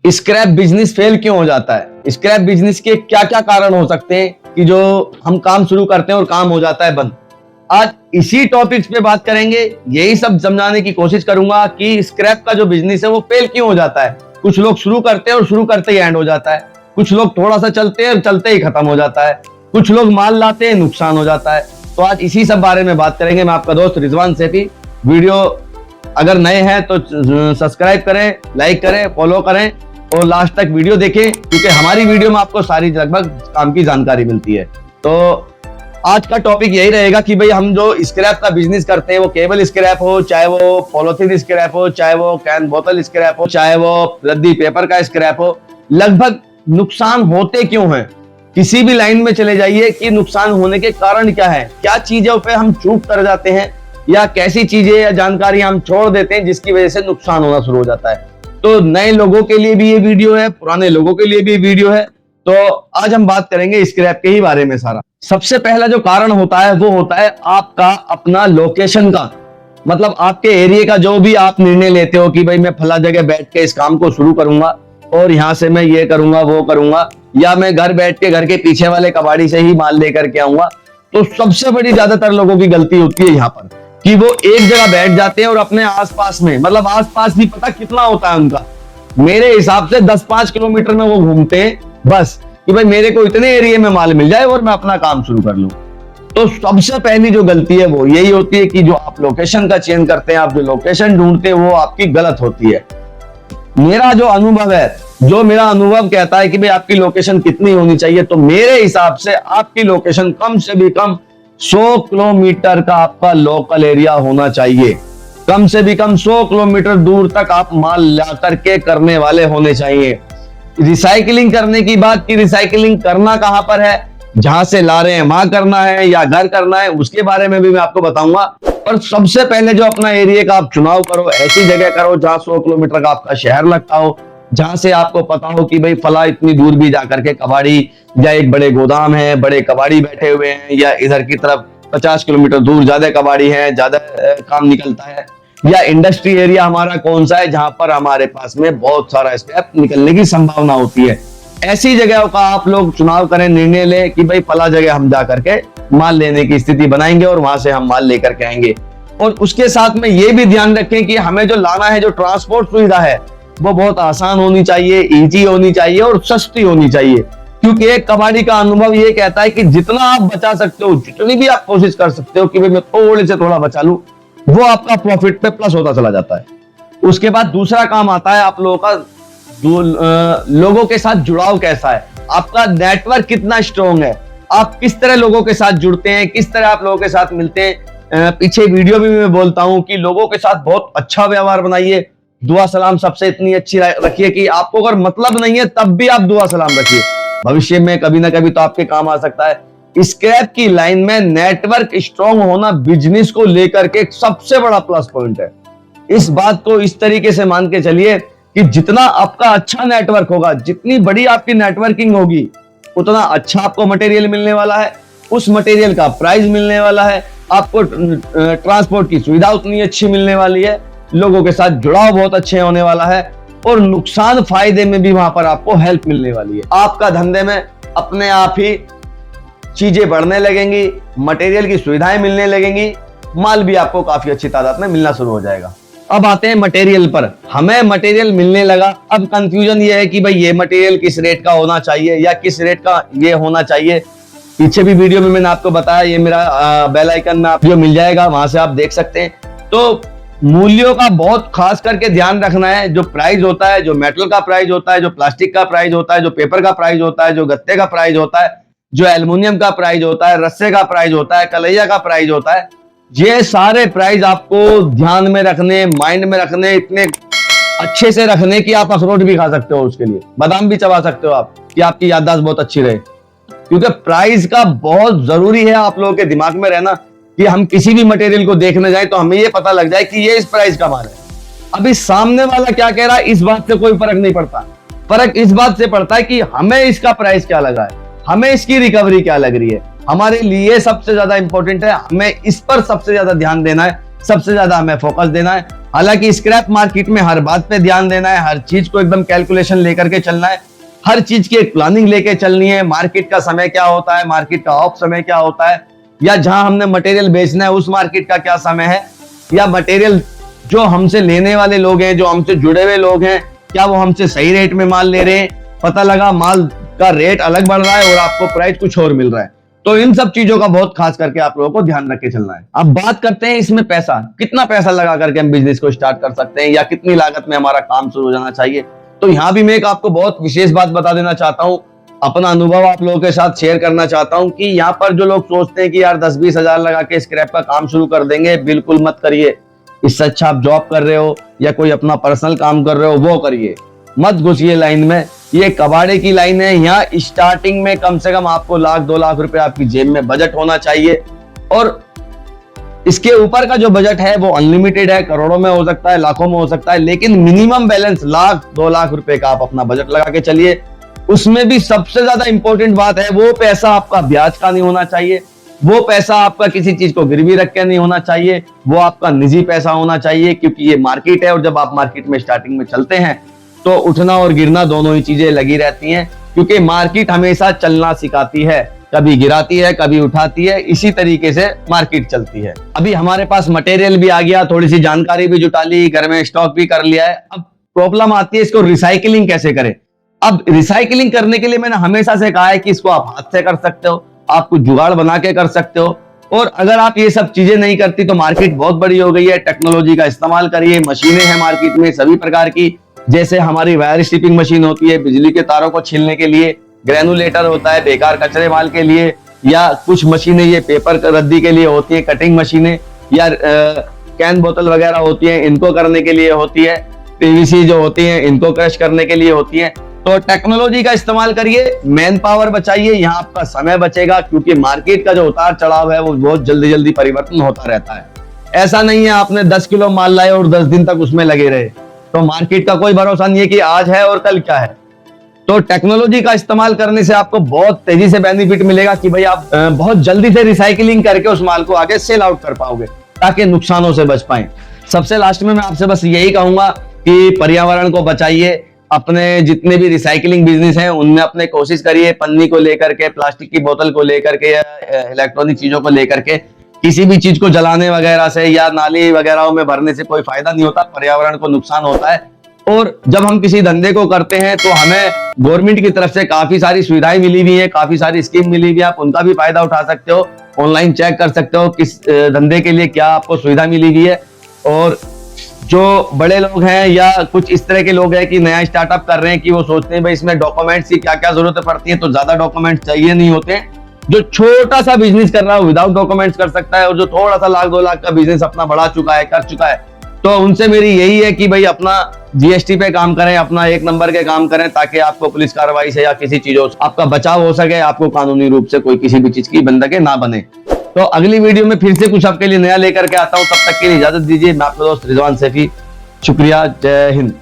Scrap business fail क्यों हो जाता है, स्क्रैप बिजनेस के क्या क्या कारण हो सकते हैं कि जो हम काम शुरू करते हैं और काम हो जाता है बंद। आज इसी टॉपिक्स पे बात करेंगे, यही सब समझाने की कोशिश करूंगा कि स्क्रैप का जो बिजनेस है वो फेल क्यों हो जाता है। कुछ लोग शुरू करते हैं और शुरू करते ही एंड हो जाता है, कुछ लोग थोड़ा सा चलते हैं और चलते ही खत्म हो जाता है, कुछ लोग माल लाते हैं नुकसान हो जाता है। तो आज इसी सब बारे में बात करेंगे। मैं आपका दोस्त रिजवान सैफी। वीडियो अगर नए हैं तो सब्सक्राइब करें, लाइक करें, फॉलो करें और लास्ट तक वीडियो देखें, क्योंकि हमारी वीडियो में आपको सारी लगभग काम की जानकारी मिलती है। तो आज का टॉपिक यही रहेगा कि भाई हम जो स्क्रैप का बिजनेस करते हैं, वो केबल स्क्रैप हो, चाहे वो पॉलिथीन स्क्रैप हो, चाहे वो कैन बोतल स्क्रैप हो, चाहे वो रद्दी पेपर का स्क्रैप हो, लगभग नुकसान होते क्यों हैं। किसी भी लाइन में चले जाइए कि नुकसान होने के कारण क्या है, क्या चीजों पे हम चूक कर जाते हैं या कैसी चीजें या जानकारी हम छोड़ देते हैं जिसकी वजह से नुकसान होना शुरू हो जाता है। तो नए लोगों के लिए भी ये वीडियो है, पुराने लोगों के लिए भी वीडियो है। तो आज हम बात करेंगे स्क्रैप के ही बारे में सारा। सबसे पहला जो कारण होता है वो होता है आपका अपना लोकेशन का, मतलब आपके एरिया का जो भी आप निर्णय लेते हो कि भाई मैं फला जगह बैठ के इस काम को शुरू करूंगा और यहाँ से मैं ये करूंगा वो करूंगा, या मैं घर बैठ के घर के पीछे वाले कबाड़ी से ही माल लेकर के आऊंगा। तो सबसे बड़ी ज्यादातर लोगों की गलती होती है यहाँ पर कि वो एक जगह बैठ जाते हैं और अपने आसपास में, मतलब आसपास भी पता कितना होता है उनका, मेरे हिसाब से 10-5 किलोमीटर में वो घूमते हैं बस कि भाई मेरे को इतने एरिया में माल मिल जाए और मैं अपना काम शुरू कर लूं। तो सबसे पहली जो गलती है वो यही होती है कि जो आप लोकेशन का चयन करते हैं, आप जो लोकेशन ढूंढते हैं वो आपकी गलत होती है। मेरा जो अनुभव है, जो मेरा अनुभव कहता है कि भाई आपकी लोकेशन कितनी होनी चाहिए, तो मेरे हिसाब से आपकी लोकेशन कम से भी कम 100 किलोमीटर का आपका लोकल एरिया होना चाहिए। कम से भी कम 100 किलोमीटर दूर तक आप माल ला करके करने वाले होने चाहिए। रिसाइकलिंग करने की बात की, रिसाइकलिंग करना कहां पर है, जहां से ला रहे हैं वहां करना है या घर करना है, उसके बारे में भी मैं आपको बताऊंगा। पर सबसे पहले जो अपना एरिया का आप चुनाव करो, ऐसी जगह करो जहां 100 किलोमीटर का आपका शहर लगता हो, जहां से आपको पता हो कि भाई फला इतनी दूर भी जाकर के कबाड़ी या एक बड़े गोदाम है, बड़े कबाड़ी बैठे हुए हैं, या इधर की तरफ 50 किलोमीटर दूर ज्यादा कबाड़ी है, ज्यादा काम निकलता है, या इंडस्ट्री एरिया हमारा कौन सा है जहां पर हमारे पास में बहुत सारा स्क्रैप निकलने की संभावना होती है। ऐसी जगहों का आप लोग चुनाव करें, निर्णय लें कि भाई फला जगह हम जा करके माल लेने की स्थिति बनाएंगे और वहां से हम माल लेकर के आएंगे। और उसके साथ में ये भी ध्यान रखें कि हमें जो लाना है, जो ट्रांसपोर्ट सुविधा है, वो बहुत आसान होनी चाहिए, इजी होनी चाहिए और सस्ती होनी चाहिए। क्योंकि एक कबाड़ी का अनुभव ये कहता है कि जितना आप बचा सकते हो, जितनी भी आप कोशिश कर सकते हो कि भाई मैं थोड़े से थोड़ा बचा लूं, वो आपका प्रॉफिट पे प्लस होता चला जाता है। उसके बाद दूसरा काम आता है आप लोगों का लोगों के साथ जुड़ाव कैसा है, आपका नेटवर्क कितना स्ट्रॉन्ग है, आप किस तरह लोगों के साथ जुड़ते हैं, किस तरह आप लोगों के साथ मिलते हैं। पीछे वीडियो भी मैं बोलता हूं कि लोगों के साथ बहुत अच्छा व्यवहार बनाइए, दुआ सलाम सबसे इतनी अच्छी रखिए कि आपको अगर मतलब नहीं है तब भी आप दुआ सलाम रखिए, भविष्य में कभी ना कभी तो आपके काम आ सकता है। स्क्रैप की लाइन में नेटवर्क स्ट्रॉन्ग होना बिजनेस को लेकर के एक सबसे बड़ा प्लस पॉइंट है। इस बात को इस तरीके से मान के चलिए कि जितना आपका अच्छा नेटवर्क होगा, जितनी बड़ी आपकी नेटवर्किंग होगी, उतना अच्छा आपको मटेरियल मिलने वाला है, उस मटेरियल का प्राइस मिलने वाला है, आपको ट्रांसपोर्ट की सुविधा उतनी अच्छी मिलने वाली है, लोगों के साथ जुड़ाव बहुत अच्छे होने वाला है और नुकसान फायदे में भी वहां पर आपको हेल्प मिलने वाली है। आपका धंधे में अपने आप ही चीजें बढ़ने लगेंगी, मटेरियल की सुविधाएं मिलने लगेंगी, माल भी आपको काफी अच्छी तादाद में मिलना शुरू हो जाएगा। अब आते हैं मटेरियल पर। हमें मटेरियल मिलने लगा, अब कंफ्यूजन ये है कि भाई ये मटेरियल किस रेट का होना चाहिए या किस रेट का ये होना चाहिए। पीछे भी वीडियो में मैंने आपको बताया, ये मेरा बेल आइकन में आप जो मिल जाएगा, वहां से आप देख सकते हैं। तो मूल्यों का बहुत खास करके ध्यान रखना है। जो प्राइस होता है, जो मेटल का प्राइस होता है, जो प्लास्टिक का प्राइस होता है, जो पेपर का प्राइस होता है, जो गत्ते का प्राइस होता है, जो एल्युमिनियम का प्राइस होता है, रस्से का प्राइस होता है, कलैया का प्राइस होता है, ये सारे प्राइस आपको ध्यान में रखने, माइंड में रखने, इतने अच्छे से रखने कि आप अखरोट भी खा सकते हो, उसके लिए बादाम भी चबा सकते हो आप, कि आपकी याददाश्त बहुत अच्छी रहे। क्योंकि प्राइस का बहुत जरूरी है आप लोगों के दिमाग में रहना कि हम किसी भी मटेरियल को देखने जाए तो हमें ये पता लग जाए कि ये इस प्राइस का माल है। अभी सामने वाला क्या कह रहा है इस बात से कोई फर्क नहीं पड़ता, फर्क इस बात से पड़ता है कि हमें इसका प्राइस क्या लगा है, हमें इसकी रिकवरी क्या लग रही है। हमारे लिए सबसे ज्यादा इंपॉर्टेंट है, हमें इस पर सबसे ज्यादा ध्यान देना है सबसे ज्यादा हमें फोकस देना है। हालांकि स्क्रैप मार्केट में हर बात पे ध्यान देना है, हर चीज को एकदम कैलकुलेशन लेकर के चलना है, हर चीज की एक प्लानिंग लेके चलनी है। मार्केट का समय क्या होता है, मार्केट का ऑफ समय क्या होता है, या जहां हमने मटेरियल बेचना है उस मार्केट का क्या समय है, या मटेरियल जो हमसे लेने वाले लोग हैं, जो हमसे जुड़े हुए लोग हैं, क्या वो हमसे सही रेट में माल ले रहे हैं। पता लगा माल का रेट अलग बढ़ रहा है और आपको प्राइस कुछ और मिल रहा है। तो इन सब चीजों का बहुत खास करके आप लोगों को ध्यान रख के चलना है। अब बात करते हैं इसमें पैसा, कितना पैसा लगा करके हम बिजनेस को स्टार्ट कर सकते हैं, या कितनी लागत में हमारा काम शुरू हो जाना चाहिए। तो यहाँ भी मैं एक आपको बहुत विशेष बात बता देना चाहता हूँ, अपना अनुभव आप लोगों के साथ शेयर करना चाहता हूँ कि यहाँ पर जो लोग सोचते हैं कि यार 10-20 हजार लगा के स्क्रैप का काम शुरू कर देंगे, बिल्कुल मत करिए। इससे अच्छा आप जॉब कर रहे हो या कोई अपना पर्सनल काम कर रहे हो वो करिए, मत घुसिए लाइन में। ये कबाड़े की लाइन है। यहाँ स्टार्टिंग में कम से कम आपको 1-2 लाख रुपए आपकी जेब में बजट होना चाहिए, और इसके ऊपर का जो बजट है वो अनलिमिटेड है, करोड़ों में हो सकता है, लाखों में हो सकता है, लेकिन मिनिमम बैलेंस 1-2 लाख रुपए का आप अपना बजट लगा के चलिए। उसमें भी सबसे ज्यादा इंपॉर्टेंट बात है, वो पैसा आपका ब्याज का नहीं होना चाहिए, वो पैसा आपका किसी चीज को गिरवी रख के नहीं होना चाहिए, वो आपका निजी पैसा होना चाहिए। क्योंकि ये मार्केट है और जब आप मार्केट में स्टार्टिंग में चलते हैं तो उठना और गिरना दोनों ही चीजें लगी रहती हैं, क्योंकि मार्केट हमेशा चलना सिखाती है, कभी गिराती है कभी उठाती है, इसी तरीके से मार्केट चलती है। अभी हमारे पास मटेरियल भी आ गया, थोड़ी सी जानकारी भी जुटा ली, घर में स्टॉक भी कर लिया है। अब प्रॉब्लम आती है इसको रिसाइकलिंग कैसे करें। अब रिसाइकलिंग करने के लिए मैंने हमेशा से कहा है कि इसको आप हाथ से कर सकते हो, आप कुछ जुगाड़ बना के कर सकते हो, और अगर आप ये सब चीजें नहीं करती तो मार्केट बहुत बड़ी हो गई है। टेक्नोलॉजी का इस्तेमाल करिए, मशीनें हैं मार्केट में सभी प्रकार की, जैसे हमारी वायर स्ट्रिपिंग मशीन होती है बिजली के तारों को छीलने के लिए, ग्रेनुलेटर होता है बेकार कचरे माल के लिए, या कुछ मशीनें ये पेपर रद्दी के लिए होती है, कटिंग मशीनें, या कैन बोतल वगैरह होती है इनको करने के लिए होती है, पीवीसी जो होती है इनको क्रश करने के लिए होती है। तो टेक्नोलॉजी का इस्तेमाल करिए, मैन पावर बचाइए, यहाँ आपका समय बचेगा, क्योंकि मार्केट का जो उतार चढ़ाव है वो बहुत जल्दी जल्दी परिवर्तन होता रहता है। ऐसा नहीं है आपने 10 किलो माल लाए और 10 दिन तक उसमें लगे रहे, तो मार्केट का कोई भरोसा नहीं है कि आज है और कल क्या है। तो टेक्नोलॉजी का इस्तेमाल करने से आपको बहुत तेजी से बेनिफिट मिलेगा कि भाई आप बहुत जल्दी से रिसाइकलिंग करके उस माल को आगे सेल आउट कर पाओगे, ताकि नुकसानों से बच पाए। सबसे लास्ट में मैं आपसे बस यही कहूंगा कि पर्यावरण को बचाइए, अपने जितने भी रिसाइकलिंग बिजनेस हैं उनमें अपने कोशिश करिए, पन्नी को लेकर के, प्लास्टिक की बोतल को लेकर के, या इलेक्ट्रॉनिक चीजों को लेकर के, किसी भी चीज को जलाने वगैरह से या नाली वगैरह में भरने से कोई फायदा नहीं होता, पर्यावरण को नुकसान होता है। और जब हम किसी धंधे को करते हैं तो हमें गवर्नमेंट की तरफ से काफी सारी सुविधाएं मिली हुई है, काफी सारी स्कीम मिली हुई है, आप उनका भी फायदा उठा सकते हो। ऑनलाइन चेक कर सकते हो किस धंधे के लिए क्या आपको सुविधा मिली हुई है। और जो बड़े लोग हैं या कुछ इस तरह के लोग हैं कि नया स्टार्टअप कर रहे हैं कि वो सोचते हैं भाई इसमें डॉक्यूमेंट्स की क्या क्या जरूरत पड़ती है, तो ज्यादा डॉक्यूमेंट्स चाहिए नहीं होते। जो छोटा सा बिजनेस कर रहा है विदाउट डॉक्यूमेंट्स कर सकता है, और जो थोड़ा सा 1-2 लाख का बिजनेस अपना बढ़ा चुका है, कर चुका है, तो उनसे मेरी यही है कि भाई अपना जीएसटी पे काम करें, अपना 1 नंबर के काम करें, ताकि आपको पुलिस कार्रवाई से या किसी चीजों से आपका बचाव हो सके, आपको कानूनी रूप से कोई किसी भी चीज की बंधके ना बने। तो अगली वीडियो में फिर से कुछ आपके लिए नया लेकर के आता हूं, तब तक के लिए इजाजत दीजिए। मैं आपका दोस्त रिजवान सैफी, शुक्रिया, जय हिंद।